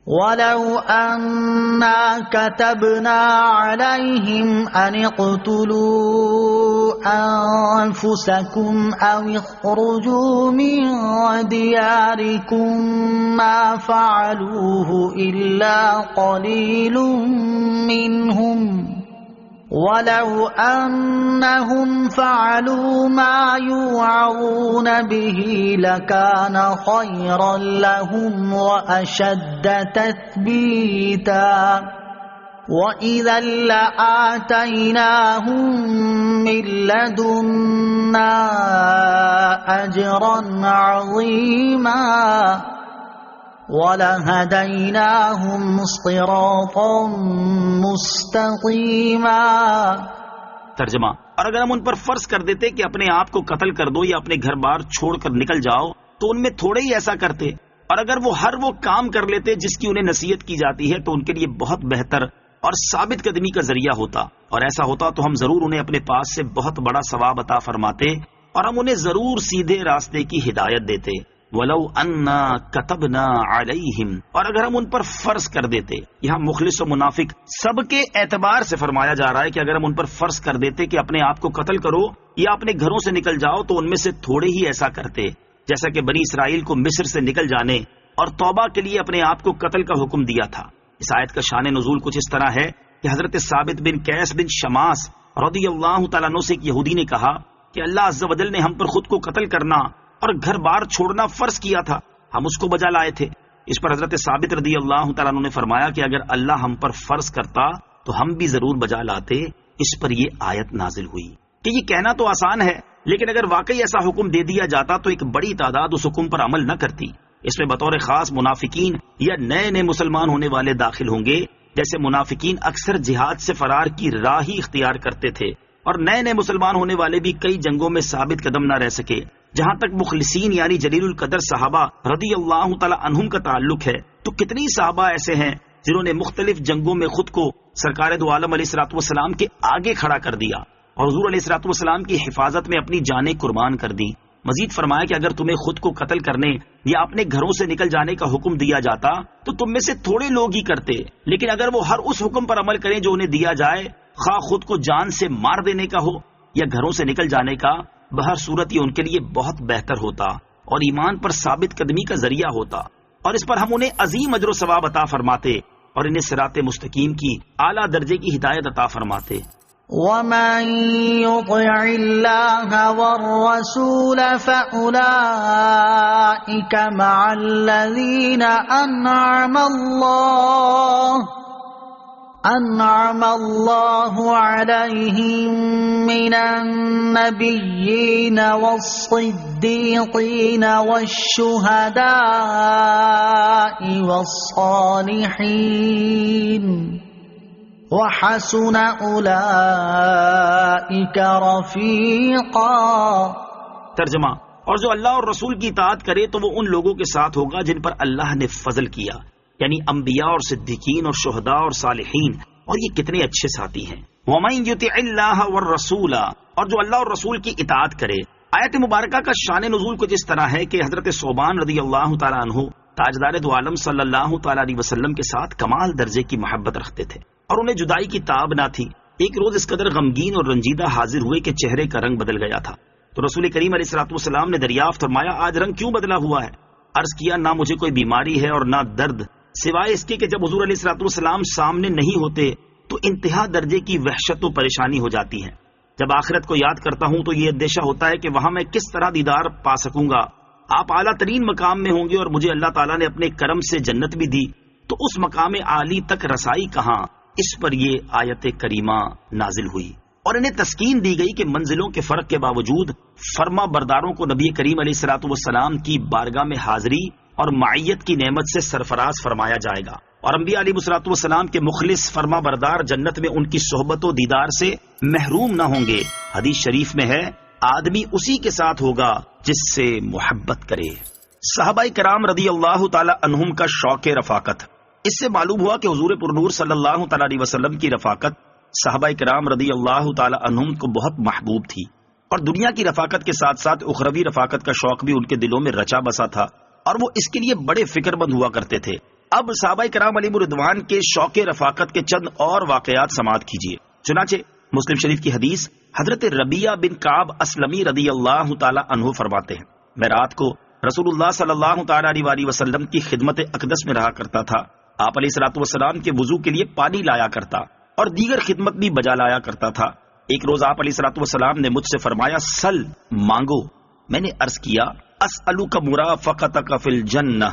وَلَوْ أَنَّا كَتَبْنَا عَلَيْهِمْ أَنِ اقْتُلُوا أَنفُسَكُمْ أَوِ اخْرُجُوا مِنْ دِيَارِكُمْ مَا فَعَلُوهُ إِلَّا قَلِيلٌ مِّنْهُمْ وَلَوْ أَنَّهُمْ فَعَلُوا مَا يُوعظُونَ بِهِ لَكَانَ خَيْرًا لَهُمْ وَأَشَدَّ تَثْبِيتًا وَإِذًا لَآتَيْنَاهُمْ مِن لَّدُنَّا أَجْرًا عَظِيمًا وَلَهَدَيْنَاهُمْ صِرَاطًا مُسْتَقِيمًا۔ ترجمہ: اور اگر ہم ان پر فرض کر دیتے کہ اپنے آپ کو قتل کر دو یا اپنے گھر بار چھوڑ کر نکل جاؤ تو ان میں تھوڑے ہی ایسا کرتے، اور اگر وہ ہر وہ کام کر لیتے جس کی انہیں نصیحت کی جاتی ہے تو ان کے لیے بہت بہتر اور ثابت قدمی کا ذریعہ ہوتا، اور ایسا ہوتا تو ہم ضرور انہیں اپنے پاس سے بہت بڑا ثواب عطا فرماتے اور ہم انہیں ضرور سیدھے راستے کی ہدایت دیتے۔ وَلَوْ أَنَّا كَتَبْنَا عَلَيْهِمْ، اور اگر ہم ان پر فرض کر دیتے، یہاں مخلص و منافق سب کے اعتبار سے فرمایا جا رہا ہے کہ اگر ہم ان پر فرض کر دیتے کہ اپنے آپ کو قتل کرو یا اپنے گھروں سے نکل جاؤ تو ان میں سے تھوڑے ہی ایسا کرتے، جیسا کہ بنی اسرائیل کو مصر سے نکل جانے اور توبہ کے لیے اپنے آپ کو قتل کا حکم دیا تھا۔ اس آیت کا شان نزول کچھ اس طرح ہے کہ حضرت ثابت بن قیس بن شماس رضی اللہ تعالیٰ عنہ سے ایک یہودی نے کہا کہ اللہ عز و جل نے ہم پر خود کو قتل کرنا اور گھر بار چھوڑنا فرض کیا تھا، ہم اس کو بجا لائے تھے۔ اس پر حضرت ثابت رضی اللہ تعالیٰ عنہ نے فرمایا کہ اگر اللہ ہم پر فرض کرتا تو ہم بھی ضرور بجا لاتے۔ اس پر یہ آیت نازل ہوئی کہ یہ کہنا تو آسان ہے، لیکن اگر واقعی ایسا حکم دے دیا جاتا تو ایک بڑی تعداد اس حکم پر عمل نہ کرتی۔ اس میں بطور خاص منافقین یا نئے نئے مسلمان ہونے والے داخل ہوں گے، جیسے منافقین اکثر جہاد سے فرار کی راہ ہی اختیار کرتے تھے، اور نئے نئے مسلمان ہونے والے بھی کئی جنگوں میں ثابت قدم نہ رہ سکے۔ جہاں تک مخلصین یعنی جلیل القدر صحابہ رضی اللہ تعالی عنہم کا تعلق ہے تو کتنی صحابہ ایسے ہیں جنہوں نے مختلف جنگوں میں خود کو سرکار دو عالم علیہ الصلوۃ والسلام کے آگے کھڑا کر دیا اور حضور علیہ الصلوۃ والسلام کی حفاظت میں اپنی جانیں قربان کر دی۔ مزید فرمایا کہ اگر تمہیں خود کو قتل کرنے یا اپنے گھروں سے نکل جانے کا حکم دیا جاتا تو تم میں سے تھوڑے لوگ ہی کرتے، لیکن اگر وہ ہر اس حکم پر عمل کریں جو انہیں دیا جائے، خواہ خود کو جان سے مار دینے کا ہو یا گھروں سے نکل جانے کا، بہر صورت یہ ان کے لیے بہت بہتر ہوتا اور ایمان پر ثابت قدمی کا ذریعہ ہوتا، اور اس پر ہم انہیں عظیم اجر و ثواب عطا فرماتے اور انہیں صراط مستقیم کی اعلیٰ درجے کی ہدایت عطا فرماتے۔ وَمَن يُطِعِ اللَّهَ وَالرَّسُولَ فَأُولَئِكَ مَعَ الَّذِينَ أَنْعَمَ اللَّهُ عَلَيْهِمْ مِنَ النَّبِيِّينَ وَالصِّدِّيقِينَ وَالشُّهَدَاءِ وَالصَّالِحِينَ وَحَسُنَ أُولَئِكَ رَفِيقًا۔ ترجمہ: اور جو اللہ اور رسول کی اطاعت کرے تو وہ ان لوگوں کے ساتھ ہوگا جن پر اللہ نے فضل کیا، یعنی انبیاء اور صدیقین اور شہداء اور صالحین، اور یہ کتنے اچھے ساتھی ہیں۔ وَمَن يُطِعِ اللَّهَ وَالرَّسُولَ، اور جو اللہ اور رسول کی اطاعت کرے۔ آیت مبارکہ کا شان نزول کچھ اس طرح ہے کہ حضرت ثوبان رضی اللہ تعالیٰ عنہ تاجدار دو عالم صلی اللہ تعالیٰ علیہ وسلم کے ساتھ کمال درجے کی محبت رکھتے تھے اور انہیں جدائی کی تاب نہ تھی۔ ایک روز اس قدر غمگین اور رنجیدہ حاضر ہوئے کہ چہرے کا رنگ بدل گیا تھا، تو رسول کریم علیہ الصلوۃ والسلام نے دریافت فرمایا، آج رنگ کیوں بدلا ہوا ہے؟ عرض کیا، نہ مجھے کوئی بیماری ہے اور نہ درد، سوائے اس کے کہ جب حضور علیہ الصلوۃ والسلام سامنے نہیں ہوتے تو انتہا درجے کی وحشت و پریشانی ہو جاتی ہے۔ جب آخرت کو یاد کرتا ہوں تو یہ اندیشہ ہوتا ہے کہ وہاں میں کس طرح دیدار پا سکوں گا۔ آپ اعلیٰ ترین مقام میں ہوں گے اور مجھے اللہ تعالیٰ نے اپنے کرم سے جنت بھی دی، تو اس مقام عالی تک رسائی کہاں؟ اس پر یہ آیت کریمہ نازل ہوئی اور انہیں تسکین دی گئی کہ منزلوں کے فرق کے باوجود فرما برداروں کو نبی کریم علیہ الصلوۃ والسلام کی بارگاہ میں حاضری اور معیت کی نعمت سے سرفراز فرمایا جائے گا، اور انبیاء علیہ الصلوۃ والسلام کے مخلص فرما بردار جنت میں ان کی صحبت و دیدار سے محروم نہ ہوں گے۔ حدیث شریف میں ہے، آدمی اسی کے ساتھ ہوگا جس سے محبت کرے۔ صحابہ کرام رضی اللہ تعالی عنہم کا شوق رفاقت، اس سے معلوم ہوا کہ حضور پرنور صلی اللہ تعالی علیہ وسلم کی رفاقت صحابہ کرام رضی اللہ تعالی عنہم کو بہت محبوب تھی، اور دنیا کی رفاقت کے ساتھ ساتھ اخروی رفاقت کا شوق بھی ان کے دلوں میں رچا بسا تھا، اور وہ اس کے لیے بڑے فکر مند ہوا کرتے تھے۔ اب صحابہ کرام علیہم رضوان کے شوق رفاقت کے چند اور واقعات سماعت کیجیے۔ چنانچہ مسلم شریف کی حدیث، حضرت ربیعہ بن کعب اسلمی رضی اللہ تعالی عنہ فرماتے ہیں، میں رات کو رسول اللہ صلی اللہ تعالی علیہ وسلم کی خدمت اقدس میں رہا کرتا تھا۔ آپ علیہ الصلوۃ والسلام کے وضو کے لیے پانی لایا کرتا اور دیگر خدمت بھی بجا لایا کرتا تھا۔ ایک روز آپ علیہ الصلوۃ والسلام نے مجھ سے فرمایا، سل، مانگو۔ میں نے عرض کیا، اسألک مرافقتک فی الجنہ،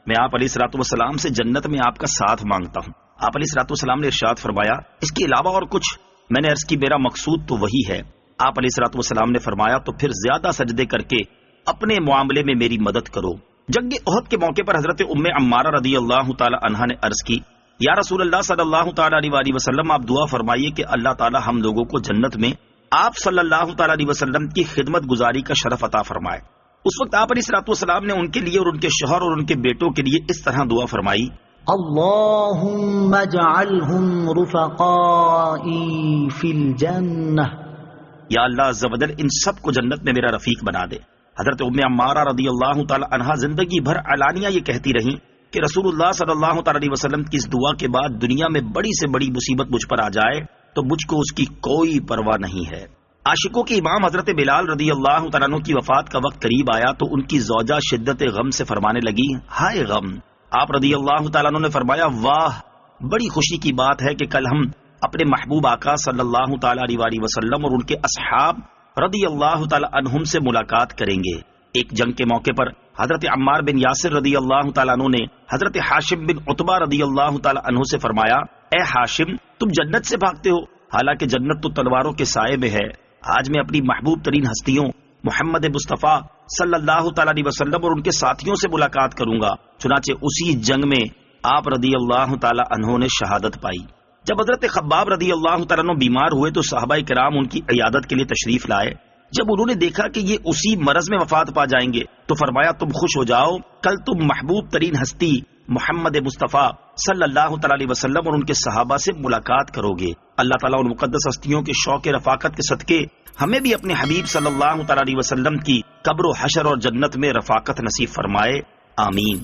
میں آپ علیہ الصلوۃ والسلام سے جنت میں آپ کا ساتھ مانگتا ہوں۔ آپ علیہ الصلوۃ والسلام نے ارشاد فرمایا، اس کے علاوہ اور کچھ؟ میں نے عرض کی، میرا مقصود تو وہی ہے۔ آپ علیہ الصلوۃ والسلام نے فرمایا، تو پھر زیادہ سجدے کر کے اپنے معاملے میں میری مدد کرو۔ جنگ احد کے موقع پر حضرت ام عمارہ رضی اللہ تعالی عنہا نے عرض کی، یا رسول اللہ صلی اللہ تعالی علیہ وسلم، آپ دعا فرمائیے کہ اللہ تعالی ہم لوگوں کو جنت میں آپ صلی اللہ تعالی علیہ وسلم کی خدمت گزاری کا شرف عطا فرمائے۔ اس وقت آپ علیہ الصلوۃ والسلام نے ان کے لیے اور ان کے شوہر اور ان کے بیٹوں کے لیے اس طرح دعا فرمائی، اللهم اجعلهم رفقائي في الجنة، یا اللہ عز و جل ان سب کو جنت میں میرا رفیق بنا دے۔ حضرت ام عمارہ رضی اللہ تعالی عنہا زندگی بھر علانیہ یہ کہتی رہیں کہ رسول اللہ صلی اللہ تعالی علیہ وسلم کی اس دعا کے بعد دنیا میں بڑی سے بڑی مصیبت مجھ پر آ جائے تو مجھ کو اس کی کوئی پرواہ نہیں ہے۔ عاشقوں کے امام حضرت بلال رضی اللہ تعالیٰ عنہ کی وفات کا وقت قریب آیا تو ان کی زوجہ شدت غم سے فرمانے لگی، ہائے غم۔ آپ رضی اللہ تعالیٰ عنہ نے فرمایا، واہ، بڑی خوشی کی بات ہے کہ کل ہم اپنے محبوب آقا صلی اللہ تعالی علیہ وسلم اور ان کے اصحاب رضی اللہ تعالی عنہم سے ملاقات کریں گے۔ ایک جنگ کے موقع پر حضرت عمار بن یاسر رضی اللہ تعالیٰ عنہ نے حضرت ہاشم بن عتبہ رضی اللہ تعالی عنہ سے فرمایا، اے ہاشم، تم جنت سے بھاگتے ہو، حالانکہ جنت تو تلواروں کے سائے میں ہے۔ آج میں اپنی محبوب ترین ہستیوں محمد مصطفیٰ صلی اللہ تعالی علیہ وسلم اور ان کے ساتھیوں سے ملاقات کروں گا۔ چنانچہ اسی جنگ میں آپ رضی اللہ تعالی عنہ نے شہادت پائی۔ جب حضرت خباب رضی اللہ تعالیٰ عنہ بیمار ہوئے تو صحابہ کرام ان کی عیادت کے لیے تشریف لائے۔ جب انہوں نے دیکھا کہ یہ اسی مرض میں وفات پا جائیں گے تو فرمایا، تم خوش ہو جاؤ، کل تم محبوب ترین ہستی محمد مصطفیٰ صلی اللہ تعالی علیہ وسلم اور ان کے صحابہ سے ملاقات کرو گے۔ اللہ تعالیٰ ان مقدس ہستیوں کے شوق رفاقت کے صدقے ہمیں بھی اپنے حبیب صلی اللہ تعالی علیہ وسلم کی قبر و حشر اور جنت میں رفاقت نصیب فرمائے، آمین۔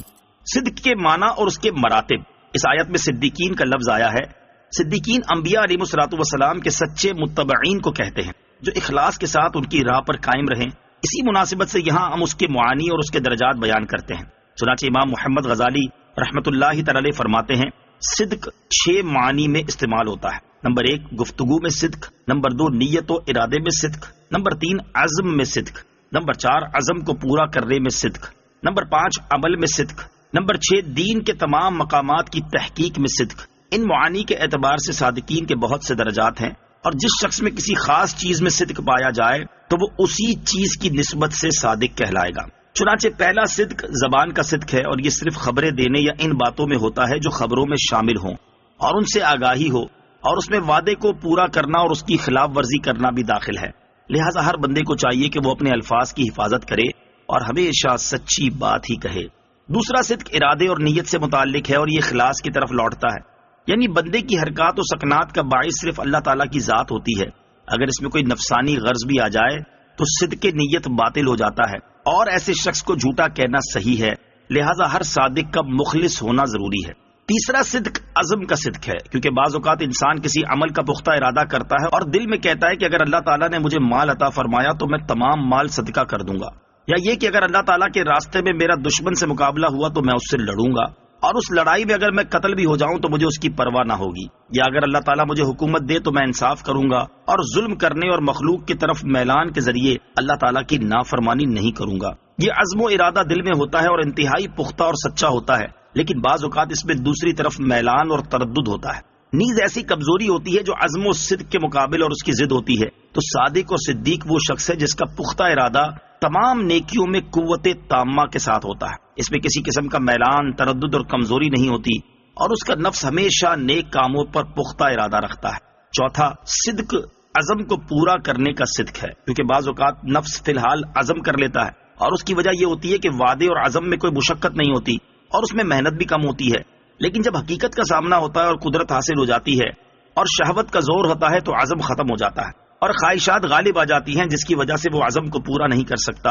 صدق کے معنی اور اس کے مراتب۔ اس آیت میں صدیقین کا لفظ آیا ہے۔ صدیقین انبیاء علیہ الصلوۃ والسلام کے سچے متبعین کو کہتے ہیں، جو اخلاص کے ساتھ ان کی راہ پر قائم رہیں۔ اسی مناسبت سے یہاں ہم اس کے معانی اور اس کے درجات بیان کرتے ہیں۔ چنانچہ امام محمد غزالی رحمت اللہ تعالی علیہ فرماتے ہیں، صدق 6 معنی میں استعمال ہوتا ہے۔ نمبر 1 گفتگو میں صدق، نمبر 2 نیت و ارادے میں صدق، نمبر 3 عزم میں صدق، نمبر 4 عزم کو پورا کرنے میں صدق، نمبر 5 عمل میں صدق، نمبر 6 دین کے تمام مقامات کی تحقیق میں صدق۔ ان معانی کے اعتبار سے صادقین کے بہت سے درجات ہیں، اور جس شخص میں کسی خاص چیز میں صدق پایا جائے تو وہ اسی چیز کی نسبت سے صادق کہلائے گا۔ چنانچہ پہلا صدق زبان کا صدق ہے، اور یہ صرف خبریں دینے یا ان باتوں میں ہوتا ہے جو خبروں میں شامل ہوں اور ان سے آگاہی ہو، اور اس میں وعدے کو پورا کرنا اور اس کی خلاف ورزی کرنا بھی داخل ہے۔ لہٰذا ہر بندے کو چاہیے کہ وہ اپنے الفاظ کی حفاظت کرے اور ہمیشہ سچی بات ہی کہے۔ دوسرا صدق ارادے اور نیت سے متعلق ہے، اور یہ اخلاص کی طرف لوٹتا ہے، یعنی بندے کی حرکات و سکنات کا باعث صرف اللہ تعالیٰ کی ذات ہوتی ہے۔ اگر اس میں کوئی نفسانی غرض بھی آ جائے تو صدق نیت باطل ہو جاتا ہے، اور ایسے شخص کو جھوٹا کہنا صحیح ہے۔ لہٰذا ہر صادق کا مخلص ہونا ضروری ہے۔ تیسرا صدق عزم کا صدق ہے، کیونکہ بعض اوقات انسان کسی عمل کا پختہ ارادہ کرتا ہے اور دل میں کہتا ہے کہ اگر اللہ تعالیٰ نے مجھے مال عطا فرمایا تو میں تمام مال صدقہ کر دوں گا، یا یہ کہ اگر اللہ تعالیٰ کے راستے میں میرا دشمن سے مقابلہ ہوا تو میں اس سے لڑوں گا، اور اس لڑائی میں اگر میں قتل بھی ہو جاؤں تو مجھے اس کی پرواہ نہ ہوگی، یا اگر اللہ تعالیٰ مجھے حکومت دے تو میں انصاف کروں گا اور ظلم کرنے اور مخلوق کی طرف میلان کے ذریعے اللہ تعالیٰ کی نافرمانی نہیں کروں گا۔ یہ عزم و ارادہ دل میں ہوتا ہے اور انتہائی پختہ اور سچا ہوتا ہے، لیکن بعض اوقات اس میں دوسری طرف میلان اور تردد ہوتا ہے۔ نیز ایسی کمزوری ہوتی ہے جو عزم و صدق کے مقابل اور اس کی ضد ہوتی ہے۔ تو صادق اور صدیق وہ شخص ہے جس کا پختہ ارادہ تمام نیکیوں میں قوت تامہ کے ساتھ ہوتا ہے، اس میں کسی قسم کا میلان، تردد اور کمزوری نہیں ہوتی، اور اس کا نفس ہمیشہ نیک کاموں پر پختہ ارادہ رکھتا ہے۔ چوتھا صدق عزم کو پورا کرنے کا صدق ہے، کیونکہ بعض اوقات نفس فی الحال عزم کر لیتا ہے، اور اس کی وجہ یہ ہوتی ہے کہ وعدے اور عزم میں کوئی مشقت نہیں ہوتی اور اس میں محنت بھی کم ہوتی ہے، لیکن جب حقیقت کا سامنا ہوتا ہے اور قدرت حاصل ہو جاتی ہے اور شہوت کا زور ہوتا ہے تو عزم ختم ہو جاتا ہے اور خواہشات غالب آ جاتی ہیں، جس کی وجہ سے وہ عزم کو پورا نہیں کر سکتا،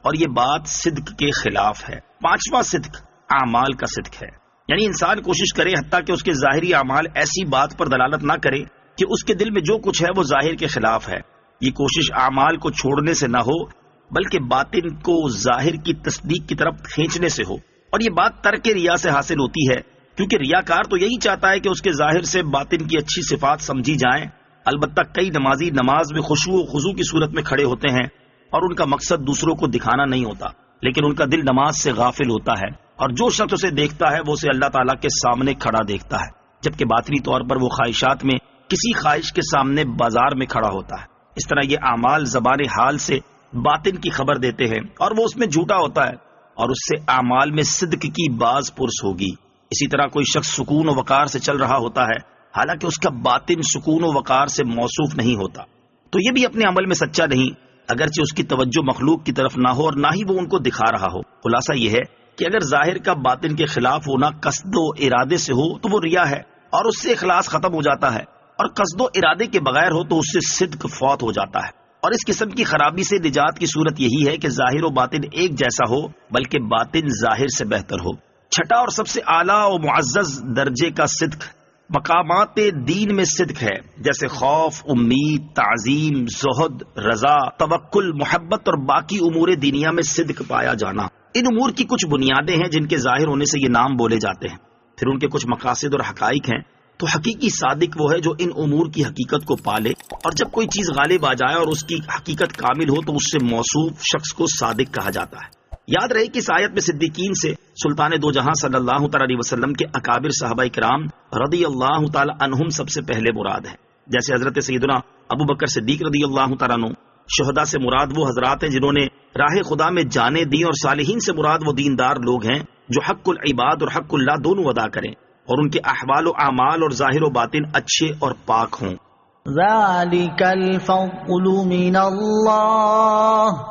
اور یہ بات صدق کے خلاف ہے۔ پانچواں صدق اعمال کا صدق ہے، یعنی انسان کوشش کرے حتیٰ کہ اس کے ظاہری اعمال ایسی بات پر دلالت نہ کرے کہ اس کے دل میں جو کچھ ہے وہ ظاہر کے خلاف ہے. یہ کوشش اعمال کو چھوڑنے سے نہ ہو بلکہ باطن کو ظاہر کی تصدیق کی طرف کھینچنے سے ہو. اور یہ بات ترک ریا سے حاصل ہوتی ہے، کیونکہ ریاکار تو یہی چاہتا ہے کہ اس کے ظاہر سے باطن کی اچھی صفات سمجھی جائیں. البتہ کئی نمازی نماز میں خشوع و خضوع کی صورت میں کھڑے ہوتے ہیں اور ان کا مقصد دوسروں کو دکھانا نہیں ہوتا، لیکن ان کا دل نماز سے غافل ہوتا ہے، اور جو شخص اسے دیکھتا ہے وہ اسے اللہ تعالیٰ کے سامنے کھڑا دیکھتا ہے، جبکہ باطنی طور پر وہ خواہشات میں کسی خواہش کے سامنے بازار میں کھڑا ہوتا ہے. اس طرح یہ اعمال زبان حال سے باطن کی خبر دیتے ہیں اور وہ اس میں جھوٹا ہوتا ہے، اور اس سے اعمال میں صدق کی باز پرس ہوگی. اسی طرح کوئی شخص سکون و وقار سے چل رہا ہوتا ہے حالانکہ اس کا باطن سکون و وقار سے موصوف نہیں ہوتا، تو یہ بھی اپنے عمل میں سچا نہیں، اگرچہ اس کی توجہ مخلوق کی طرف نہ ہو اور نہ ہی وہ ان کو دکھا رہا ہو. خلاصہ یہ ہے کہ اگر ظاہر کا باطن کے خلاف ہونا قصد و ارادے سے ہو تو وہ ریا ہے اور اس سے اخلاص ختم ہو جاتا ہے، اور قصد و ارادے کے بغیر ہو تو اس سے صدق فوت ہو جاتا ہے. اور اس قسم کی خرابی سے نجات کی صورت یہی ہے کہ ظاہر و باطن ایک جیسا ہو بلکہ باطن ظاہر سے بہتر ہو. چھٹا اور سب سے اعلیٰ و معزز درجے کا صدق مقامات دین میں صدق ہے، جیسے خوف، امید، تعظیم، زہد، رضا، توکل، محبت اور باقی امور دینیا میں صدق پایا جانا. ان امور کی کچھ بنیادیں ہیں جن کے ظاہر ہونے سے یہ نام بولے جاتے ہیں، پھر ان کے کچھ مقاصد اور حقائق ہیں. تو حقیقی صادق وہ ہے جو ان امور کی حقیقت کو پالے، اور جب کوئی چیز غالب آ جائے اور اس کی حقیقت کامل ہو تو اس سے موصوف شخص کو صادق کہا جاتا ہے. یاد رہے کہ اس آیت میں صدیقین سے سلطان دو جہاں صلی اللہ تعالی علیہ وسلم کے اکابر صحابہ کرام رضی اللہ تعالی عنہم سب سے پہلے مراد ہے، جیسے حضرت سیدنا ابو بکر صدیق رضی اللہ تعالیٰ عنہ. شہداء سے مراد وہ حضرات ہیں جنہوں نے راہ خدا میں جانیں دی، اور صالحین سے مراد وہ دیندار لوگ ہیں جو حق العباد اور حق اللہ دونوں ادا کریں اور ان کے احوال و اعمال اور ظاہر و باطن اچھے اور پاک ہوں. ذَلِكَ الْفَضْلُ مِنَ اللَّهِ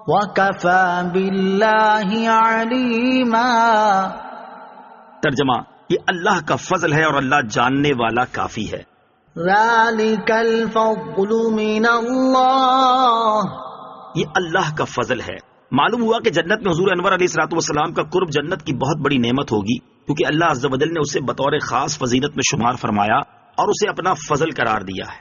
وَكَفَى بِاللَّهِ عَلِيمًا. ترجمہ: یہ اللہ کا فضل ہے اور اللہ جاننے والا کافی ہے. ذَلِكَ الْفَضْلُ مِنَ اللَّهِ، یہ اللہ کا فضل ہے. معلوم ہوا کہ جنت میں حضور انور علیہ الصلوۃ والسلام کا قرب جنت کی بہت بڑی نعمت ہوگی، کیونکہ اللہ عز و جل نے اسے بطور خاص فضیلت میں شمار فرمایا اور اسے اپنا فضل قرار دیا ہے.